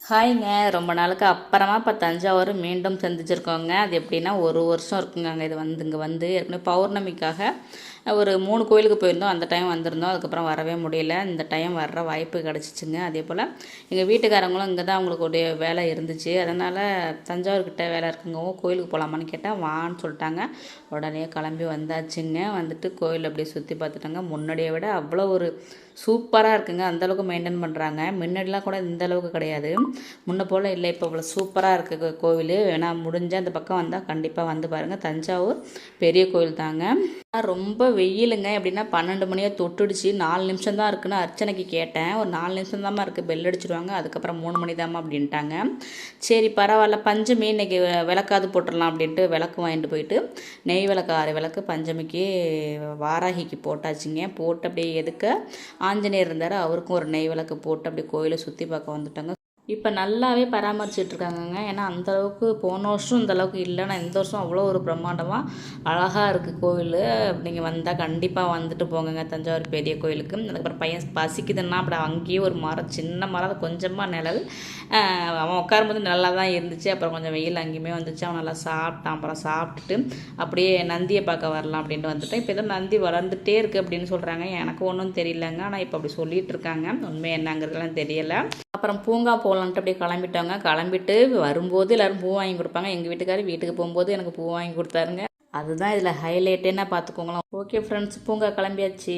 ஹாய்ங்க. ரொம்ப நாளுக்கு அப்புறமா இப்போ தஞ்சாவூர் மீண்டும் சந்திச்சிருக்கோங்க. அது எப்படின்னா ஒரு வருஷம் இருக்குங்க. அங்கே இது வந்து இங்கே வந்து ஏற்கனவே பௌர்ணமிக்காக ஒரு 3 கோயிலுக்கு போயிருந்தோம். அந்த டைம் வந்திருந்தோம். அதுக்கப்புறம் வரவே முடியல. இந்த டைம் வர்ற வாய்ப்பு கிடச்சிச்சுங்க. அதே போல் எங்கள் வீட்டுக்காரங்களும் இங்கே தான் அவங்களுக்கு உடைய வேலை இருந்துச்சு. அதனால் தஞ்சாவூர்கிட்ட வேலை இருக்குங்கவும் கோயிலுக்கு போகலாமான்னு கேட்டால் வான்னு சொல்லிட்டாங்க. உடனே கிளம்பி வந்தாச்சுங்க. வந்துட்டு கோயில் அப்படியே சுற்றி பார்த்துட்டாங்க. முன்னாடியை விட அவ்வளோ ஒரு சூப்பராக இருக்குங்க. அந்தளவுக்கு மெயின்டைன் பண்ணுறாங்க. முன்னாடிலாம் கூட இந்த அளவுக்கு கிடையாது. முன்ன போல் இல்லை, இப்போ இவ்வளோ சூப்பராக இருக்குது கோவில். வேணால் முடிஞ்சால் அந்த பக்கம் வந்தால் கண்டிப்பாக வந்து பாருங்கள். தஞ்சாவூர் பெரிய கோயில் தாங்க. ரொம்ப வெயிலுங்க. எப்படின்னா 12 மணியாக தொட்டுடுச்சு. 4 நிமிஷம் தான் இருக்குன்னு அர்ச்சனைக்கு கேட்டேன். ஒரு 4 நிமிஷம் தாம்மா இருக்குது, பெல் அடிச்சிடுவாங்க. அதுக்கப்புறம் 3 மணி தாம்மா அப்படின்ட்டாங்க. சரி பரவாயில்ல, பஞ்சமி இன்றைக்கி விளக்காது போட்டுடலாம் அப்படின்ட்டு விளக்கு வாங்கிட்டு போயிட்டு நெய் விளக்கு 6 விளக்கு பஞ்சமிக்கு வாராகிக்கு போட்டாச்சுங்க. போட்டு அப்படியே எதுக்க ஆஞ்சநேயர் இருந்தார், அவருக்கும் ஒரு நெய் விளக்கு போட்டு அப்படியே கோயிலை சுற்றி பார்க்க வந்துட்டாங்க. இப்போ நல்லாவே பராமரிச்சிட்ருக்காங்கங்க. ஏன்னா அந்தளவுக்கு போன வருஷம் இந்தளவுக்கு இல்லை. ஆனால் இந்த வருஷம் அவ்வளோ ஒரு பிரம்மாண்டமாக அழகாக இருக்குது கோவில். நீங்கள் வந்தால் கண்டிப்பாக வந்துட்டு போங்கங்க தஞ்சாவூர் பெரிய கோயிலுக்கு. அதுக்கப்புறம் பையன் பசிக்குதுன்னா அப்படி அங்கேயே ஒரு மரம், சின்ன மரம், கொஞ்சமாக நிழல். அவன் உட்காரும்போது நல்லா தான் இருந்துச்சு. அப்புறம் கொஞ்சம் வெயில் அங்கேயுமே வந்துச்சு. அவன் நல்லா சாப்பிட்டான். அப்புறம் சாப்பிட்டுட்டு அப்படியே நந்தியை பார்க்க வரலாம் அப்படின்ட்டு வந்துட்டேன். இப்போ ஏதோ நந்தி வளர்ந்துட்டே இருக்குது அப்படின்னு சொல்கிறாங்க. எனக்கு ஒன்றும் தெரியலங்க. ஆனால் இப்போ அப்படி சொல்லிகிட்டு இருக்காங்க. உண்மை என்னங்கிறதுலாம் தெரியலை. அப்புறம் பூங்கா போகலான்ட்டு அப்படியே கிளம்பிட்டாங்க. கிளம்பிட்டு வரும்போது எல்லோரும் பூ வாங்கி கொடுப்பாங்க. எங்கள் வீட்டுக்காரர் வீட்டுக்கு போகும்போது எனக்கு பூ வாங்கி கொடுத்தாருங்க. அதுதான் இதில் ஹைலைட்டேன்னா பார்த்துக்கோங்களேன். ஓகே ஃப்ரெண்ட்ஸ், பூங்கா கிளம்பியாச்சு.